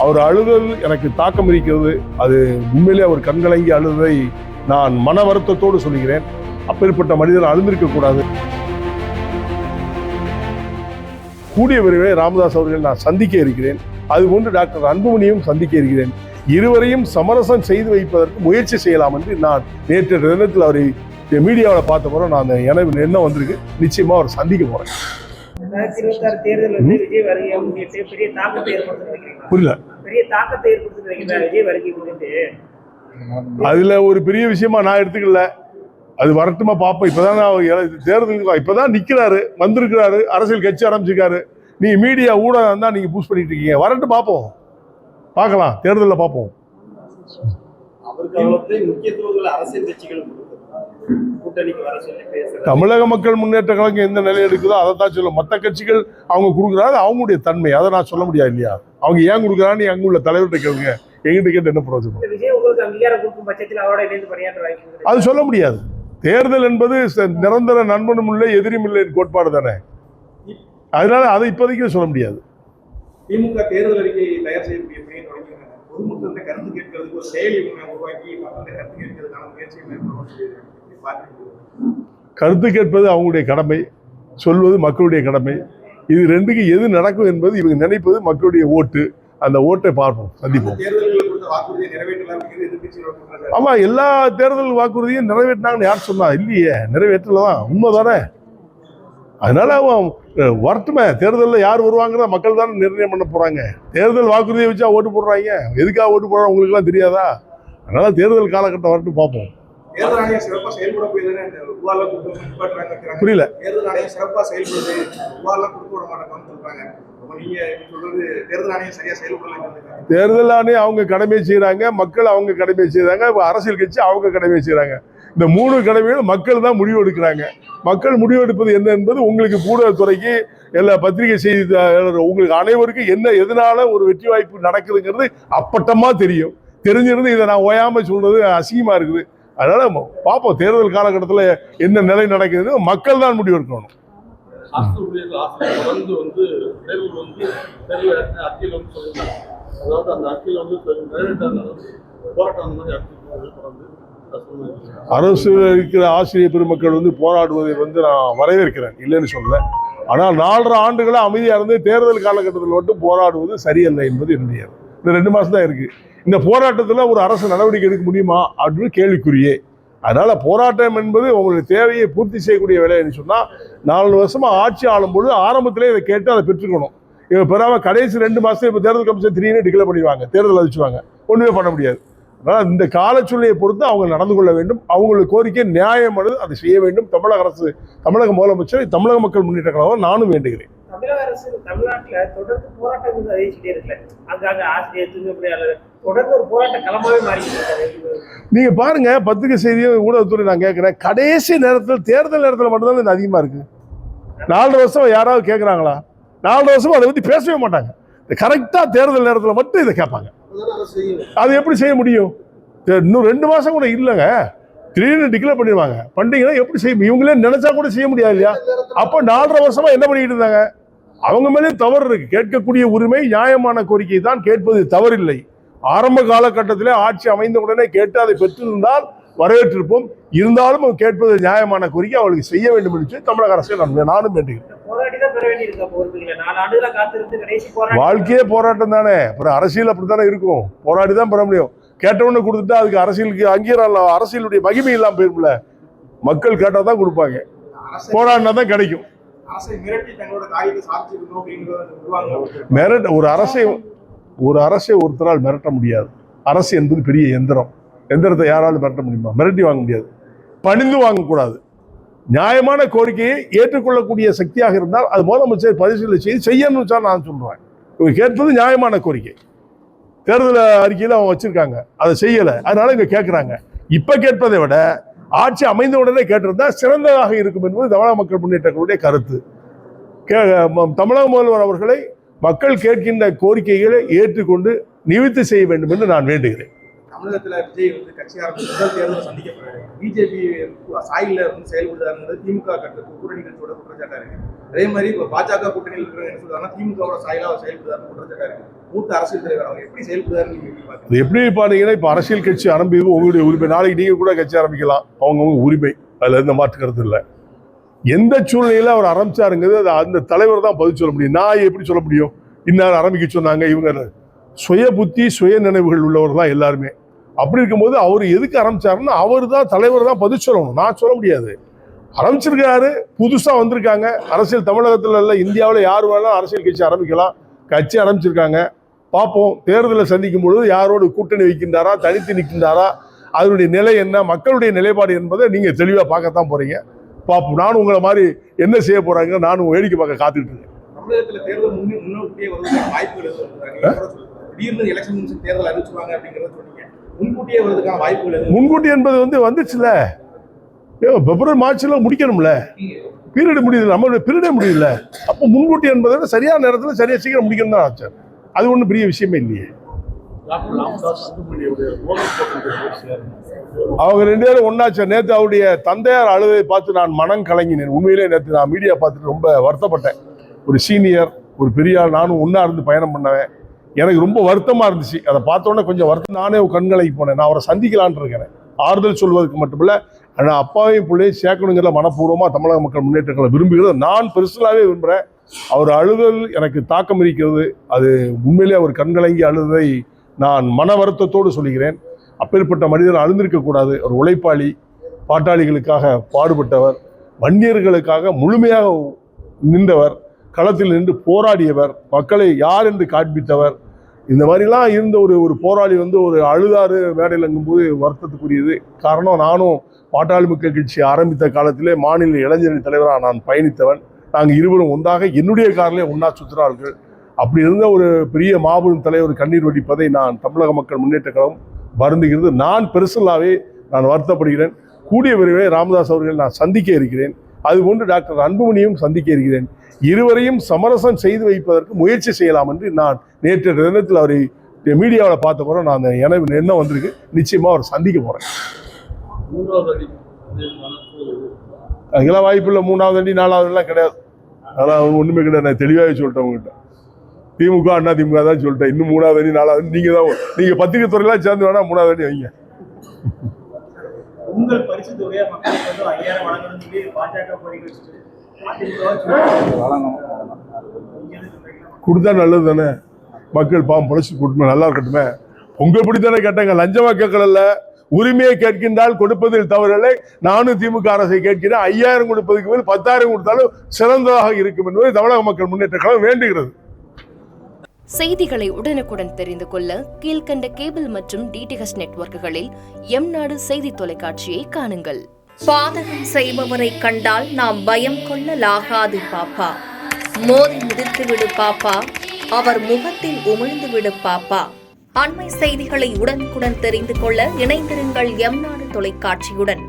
அவர் அழுதல் எனக்கு தாக்கம் இருக்கிறது. அது உண்மையிலே அவர் கண்கலங்கி அழுதை நான் மன வருத்தத்தோடு சொல்கிறேன். அப்பேற்பட்ட மனிதன் அழுந்திருக்க கூடாது. கூடிய விரைவில் ராமதாஸ் அவர்கள் நான் சந்திக்க இருக்கிறேன். அதுபோன்று டாக்டர் அன்புமணியும் சந்திக்க இருக்கிறேன். இருவரையும் சமரசம் செய்து வைப்பதற்கு முயற்சி செய்யலாம் என்று நான் நேற்று தினத்தில் அவரை மீடியாவில் பார்த்த போற நான் எனக்கு என்ன வந்திருக்கு, நிச்சயமா அவர் சந்திக்க போறேன். புரியல. அதுல ஒரு பெரிய விஷயமா நான் எடுத்துக்கல. அது வரட்டுமா பாப்போம். இப்பதான் தேர்தலுக்கு இப்பதான் நிக்கிறாரு, வந்திருக்கிறாரு, அரசியல் கட்சி ஆரம்பிச்சிருக்காரு. நீங்க மீடியா ஊடகம் தான் நீங்க பூஸ்ட் பண்ணிட்டு இருக்கீங்க. வரட்டு பார்ப்போம், பார்க்கலாம், தேர்தலில் பார்ப்போம். தமிழக மக்கள் முன்னேற்ற கழகம் எந்த நிலை எடுக்குதோ அதை தான் சொல்லும். மற்ற கட்சிகள் அவங்க கொடுக்குறாங்க, அவங்களுடைய தன்மை, அதை நான் சொல்ல முடியாது இல்லையா. அவங்க ஏன் கொடுக்குறான்னு அங்க உள்ள தலைவர்கிட்ட கேளுங்க, எங்கிட்ட கேட்டு என்ன பிரயோஜனம்? அது சொல்ல முடியாது. தேர்தல் என்பது நிரந்தர நண்பனும் இல்லை எதிரியும் இல்லை கோட்பாடு தானே. அதனால அதை இப்போதைக்கு சொல்ல முடியாது. திமுக தேர்தல் அறிக்கை தயார் செய்யக்கூடிய பணியை தொடங்கினாங்க. பொதுமக்கள் கருத்து கேட்கறதுக்கு ஒரு செயலி உருவாக்கி கருத்து கேட்கறதுக்கான முயற்சியை மேற்கொள்ள. கருத்து கேட்பது அவங்களுடைய கடமை, சொல்வது மக்களுடைய கடமை. இது ரெண்டுக்கு எது நடக்கும் என்பது இவங்க நினைப்பது மக்களுடைய ஓட்டு. அந்த ஓட்டை பார்ப்போம், சந்திப்போம். ஆமா, எல்லா தேர்தல் வாக்குறுதியும் நிறைவேற்றினாங்கன்னு யார் சொன்னா? இல்லையே, நிறைவேற்றலதான், உண்மைதானே. அதனால அவன் வரட்டுமே. தேர்தலில் யார் வருவாங்கிறத மக்கள் தானே நிர்ணயம் பண்ண போறாங்க. தேர்தல் வாக்குறுதியை வச்சா ஓட்டு போடுறாங்க. எதுக்காக ஓட்டு போடுறாங்க உங்களுக்கு எல்லாம் தெரியாதா? அதனால தேர்தல் காலகட்டம் வரட்டும், பார்ப்போம். புரியல. தேர்தல் ஆணையம் அவங்க கடமையை செய்யறாங்க, மக்கள் அவங்க கடமையை செய்யறாங்க, அரசியல் கட்சி அவங்க கடமையை செய்யறாங்க. இந்த மூணு கடமைகளும் மக்கள் தான் முடிவு எடுக்கிறாங்க. மக்கள் முடிவு எடுப்பது என்ன என்பது உங்களுக்கு ஊடகத்துறைக்கு, எல்லா பத்திரிகை செய்தி உங்களுக்கு அனைவருக்கும் என்ன எதனால ஒரு வெற்றி வாய்ப்பு நடக்குதுங்கிறது அப்பட்டமா தெரியும். தெரிஞ்சிருந்து இதை நான் ஓயாம சொல்றது அசிங்கமா இருக்குது. அதனால பார்ப்போம், தேர்தல் காலகட்டத்தில் என்ன நிலை நடக்குது மக்கள் தான் முடிவு எடுக்கணும். அரசு இருக்கிற ஆசிரியர் பெருமக்கள் போராடுவதை நான் வரவேற்கிறேன், இல்லைன்னு சொல்ல. ஆனால் 4.5 ஆண்டுகளா அமைதியா இருந்து தேர்தல் காலகட்டத்தில் மட்டும் போராடுவது சரியல்ல என்பது என்னுடைய. இந்த 2 மாசம் தான் இருக்கு. இந்த போராட்டத்தில் ஒரு அரசு நடவடிக்கை எடுக்க முடியுமா அப்படின்னு கேள்விக்குரியே. அதனால போராட்டம் என்பது உங்களுடைய தேவையை பூர்த்தி செய்யக்கூடிய வேலைன்னு சொன்னா 4 வருஷமா ஆட்சி ஆளும்போது ஆரம்பத்திலே இதை கேட்டு அதை பெற்றுக்கணும். இவங்க பெறாம கடைசி 2 மாசம் இப்போ தேர்தல் கமிஷன் 3 டிக்ளேர் பண்ணிடுவாங்க, தேர்தல் அறிவிச்சுவாங்க, ஒண்ணுமே பண்ண முடியாது. அதனால இந்த காலச்சூழ்நிலையை பொறுத்து அவங்க நடந்து கொள்ள வேண்டும். அவங்களுக்கு கோரிக்கை நியாயமானது, அதை செய்ய வேண்டும். தமிழக அரசு, தமிழக முதலமைச்சர், தமிழக மக்கள் முன்னேற்ற கழகம் நானும் வேண்டுகிறேன். தமிழக அரசு தமிழ்நாட்டில் தொடர்ந்து போராட்டம் அறிவிச்சுட்டே இருக்கல. அங்காங்க ஆசிரியர் தூய்மைப்பணியாளர் தொடர்ந்து ஒரு போராட்ட களமாவே மாறி. நீங்க பாருங்க, பத்திரிகை செய்தியும் ஊடகத்துறை நான் கேட்கிறேன், கடைசி நேரத்தில் தேர்தல் நேரத்தில் மட்டும்தான் இது அதிகமா இருக்கு. 4 வருஷம் யாராவது கேட்கறாங்களா? 4 வருஷம் அதை பத்தி பேசவே மாட்டாங்க. கரெக்டா தேர்தல் நேரத்தில் மட்டும் இதை கேட்பாங்க. அது எப்படி செய்ய முடியும்? இன்னும் 2 மாசம் கூட இல்லைங்க, திடீர்னு டிக்ளேர் பண்ணிடுவாங்க. பண்டிகைனா எப்படி செய்ய? இவங்களே நினைச்சா கூட செய்ய முடியாது இல்லையா? அப்போ 4.5 வருஷமா என்ன பண்ணிட்டு இருந்தாங்க? அவங்க மேலே தவறு இருக்கு. கேட்கக்கூடிய உரிமை, நியாயமான கோரிக்கை தான், கேட்பது தவறில்லை. ஆரம்ப காலகட்டத்திலே ஆட்சி அமைந்த உடனே கேட்டு அதை பெற்றிருந்தால் வரவேற்றிருப்போம். இருந்தாலும் கேட்பது நியாயமான கோரிக்கை, அவளுக்கு செய்ய வேண்டும் என்று தமிழக அரசை நானும் வேண்டுகிறேன். வாழ்க்கையே போராட்டம் தானே, அப்புறம் அரசியல் அப்படித்தானே இருக்கும். போராடி தான் பெற முடியும். கேட்டவொன்னு கொடுத்துட்டா அதுக்கு அரசியலுக்கு அங்கீகாரம், அரசியலுடைய மகிமை இல்லாம போயிரும்ல. மக்கள் கேட்டா தான் கொடுப்பாங்க, போராடினா தான் கிடைக்கும். ஒரு அரசை ஒருத்தரால் மிரட்ட முடியாது. அரசு என்பது பெரிய எந்திரம். எந்திரத்தை யாராலும் மிரட்ட முடியுமா? மிரட்டி வாங்க முடியாது. பணிந்து வாங்கக்கூடாது. நியாயமான கோரிக்கையை ஏற்றுக்கொள்ளக்கூடிய சக்தியாக இருந்தால் அது முதலமைச்சர் பரிசீலனை செய்து செய்யணும்னு தான் நான் சொல்றேன். இவங்க கேட்பது நியாயமான கோரிக்கை. தேர்தல் அறிக்கையில் அவங்க வச்சிருக்காங்க, அதை செய்யல, அதனால இங்க கேட்கிறாங்க. இப்ப கேட்பதை விட ஆட்சி அமைந்த உடனே கேட்டிருந்தா சிறந்ததாக இருக்கும் என்பது தமிழக மக்கள் முன்னேற்றங்களுடைய கருத்து. தமிழக முதல்வர் அவர்களை மக்கள் கேட்கின்ற கோரிக்கைகளை ஏற்றுக்கொண்டு நிவர்த்தி செய்ய வேண்டும் என்று நான் வேண்டுகிறேன். தமிழகத்தில் விஜய் கட்சி ஆரம்பித்து முதல் தேர்தல் சந்திக்கப்படுறாரு. பிஜேபி சாயில செயல்படுறாரு திமுக கூட்டணி கட்சியோட குற்றச்சாட்டா இருக்கு. அதே மாதிரி பாஜக கூட்டணியில் இருக்கிற என்ன சொல்றாங்கன்னா திமுகவோட சாயிலா செயல்படுறாரு குற்றச்சாட்டா இருக்கு. மூத்த அரசியல் தலைவர் அவங்க எப்படி செயல்படுறாருன்னு நீங்க எப்படி பாக்குறீங்க? அது எப்படி பாத்தீங்கன்னா, இப்போ அரசியல் கட்சி ஆரம்பிக்கிறது உங்களுடைய உரிமை. நாளைக்கு நீங்க கூட கட்சி ஆரம்பிக்கலாம், அவங்கவுங்க உரிமை. அதுல எந்த மாற்றுக்கிறது இல்லை. எந்த சூழ்நிலையில அவர் ஆரம்பிச்சாருங்கிறது அது அந்த தலைவர் தான் பதில் சொல்ல முடியும். நான் எப்படி சொல்ல முடியும்? இன்னார் ஆரம்பிக்க சொன்னாங்க இவங்க. சுய புத்தி சுய நினைவுகள் உள்ளவர் தான் எல்லாருமே. அப்படி இருக்கும்போது அவர் எதுக்கு ஆரம்பிச்சாருன்னா அவர் தான் தலைவர் தான் பதில் சொல்லணும், நான் சொல்ல முடியாது. ஆரம்பிச்சிருக்காரு, புதுசா வந்திருக்காங்க அரசியல். தமிழகத்தில் இல்லை, இந்தியாவில் யார் வேணாலும் அரசியல் கட்சி ஆரம்பிக்கலாம். கட்சி ஆரம்பிச்சிருக்காங்க, பார்ப்போம். தேர்தலை சந்திக்கும் பொழுது யாரோடு கூட்டணி வைக்கின்றாரா, தனித்து நிற்கின்றாரா, அதனுடைய நிலை என்ன, மக்களுடைய நிலைப்பாடு என்பதை நீங்க தெளிவா பார்க்கத்தான் போறீங்க. பார்ப்போம். நானும் உங்களை மாதிரி என்ன செய்ய போறாங்க நானும் வேடிக்கை பார்க்க காத்துட்டு இருக்கேன். தமிழகத்துல தேர்தல் முன்னோக்கியே வருவதற்கான வாய்ப்புகள் எதுவும் இருக்குதா? திடீர்னு எலெக்ஷன் தேர்தல் அறிவிச்சுவாங்க அப்படிங்கறத சொன்னீங்க. முன்கூட்டியே வருவதற்கான வாய்ப்புகள் எதுவும்? முன்கூட்டி என்பது வந்துச்சுல, பிப்ரவரி மார்ச்ல முடிக்கணும்ல, பீரியட் முடியல, நம்மளுடைய பீரியடே முடியல. அப்போ முன்கூட்டி என்பதை சரியான நேரத்தில் சரியா சீக்கிரம் முடிக்கணும் தான் ஆச்சு. அது ஒன்றும் பெரிய விஷயமே இல்லையே. அவங்க 2 பேரும் ஒன்னாச்சு. நேற்று அவருடைய தந்தையார் அழுதை பார்த்து நான் மனம் கலங்கினேன். உண்மையிலே நேற்று நான் மீடியா பார்த்துட்டு ரொம்ப வருத்தப்பட்டேன். ஒரு சீனியர், ஒரு பெரிய ஆள், நானும் ஒன்னா இருந்து பயணம் பண்ணவேன். எனக்கு ரொம்ப வருத்தமா இருந்துச்சு. அதை பார்த்தோன்னே கொஞ்சம் வருத்தம். நானே கண்கலங்கி போனேன். நான் அவரை சந்திக்கலான்னு இருக்கிறேன், ஆறுதல் சொல்வதற்கு மட்டுமில்ல, ஆனால் அப்பாவையும் பிள்ளையும் சேர்க்கணுங்கிற மனப்பூர்வமாக தமிழக மக்கள் முன்னேற்றங்களை விரும்புகிறது. நான் பெருசலாகவே விரும்புகிறேன். அவர் அழுதல் எனக்கு தாக்கம் இருக்கிறது. அது உண்மையிலே அவர் கண்கலங்கி அழுதை நான் மன வருத்தத்தோடு சொல்கிறேன். அப்பேற்பட்ட மனிதர் அழுந்திருக்கக்கூடாது. ஒரு உழைப்பாளி, பாட்டாளிகளுக்காக பாடுபட்டவர், வன்னியர்களுக்காக முழுமையாக நின்றவர், களத்தில் நின்று போராடியவர், மக்களை யார் என்று காண்பித்தவர். இந்த மாதிரிலாம் இருந்த ஒரு போராளி ஒரு அழுதாறு மேடையிலங்கும்போது வருத்தத்துக்குரியது. காரணம், நானும் பாட்டாளி மக்கள் கட்சி ஆரம்பித்த காலத்திலே மாநில இளைஞரணி தலைவராக நான் பயணித்தவன். நாங்கள் இருவரும் ஒன்றாக என்னுடைய காரிலே ஒன்றா சுற்றுறார்கள். அப்படி இருந்த ஒரு பெரிய மாபெரும் தலைவர் கண்ணீர் வடிப்பதை நான் தமிழக மக்கள் முன்னேற்ற கழகம் வருந்துகிறது. நான் பெருசலாகவே நான் வருத்தப்படுகிறேன். கூடிய விரைவில் ராமதாஸ் அவர்கள் நான் சந்திக்க இருக்கிறேன். அதுபோன்று டாக்டர் அன்புமணியும் சந்திக்க இருக்கிறேன். இருவரையும் சமரசம் செய்து வைப்பதற்கு முயற்சி செய்யலாம் என்று நான் நேற்று தினத்தில் அவரை மீடியாவில் பார்த்த பிறகு நான் எனக்கு என்ன வந்திருக்கு, நிச்சயமா அவர் சந்திக்க போறேன். அதுக்கெல்லாம் வாய்ப்பு இல்லை. 3வது அடி 4வது எல்லாம் கிடையாது. அதெல்லாம் ஒண்ணுமே கிடையாது. நான் தெளிவாகவே சொல்லிட்டேன் உங்ககிட்ட. திமுக அண்ணா திமுக தான் சொல்லிட்டேன். இன்னும் 3வது அடி 4வது நீங்க பத்திரிகை துறையெல்லாம் சேர்ந்து வேணா 3வது அடி வைங்க. உங்கள் பரிசு தொகையா மக்களுக்கு 5000 வழங்கணும் பாஜக கொடுத்தா நல்லது தானே. மக்கள் பாவம் பொழைச்சி கொடுமே, நல்லா இருக்கட்டுமே. உங்க இப்படித்தானே கேட்டாங்க, லஞ்சமா கேட்கல, உரிமையை கேட்கின்றால் கொடுப்பதில் தவறில்லை. நானும் திமுக அரசை கேட்கிறேன். 5000 கொடுப்பதுக்கு மேல் 10,000 கொடுத்தாலும் சிறந்ததாக இருக்கும் என்பதை தமிழக மக்கள் முன்னேற்ற கழகம் வேண்டுகிறது. செய்திகளை உடனுக்குடன் தெரிந்து கொள்ள கீழ்கண்ட கேபிள் மற்றும் டிடிஎச் நெட்வொர்க்குகளில் எம்நாடு செய்தி தொலைக்காட்சியை காணுங்கள். பாதகம் செய்பவரை கண்டால் நாம் பயம் கொள்ளலாகாது பாப்பா. மோதி மிதித்து விடு பாப்பா, அவர் முகத்தில் உமிழ்ந்து விடு பாப்பா. அண்மை செய்திகளை உடனுக்குடன் தெரிந்து கொள்ள இணைந்திருங்கள் எம்நாடு தொலைக்காட்சியுடன்.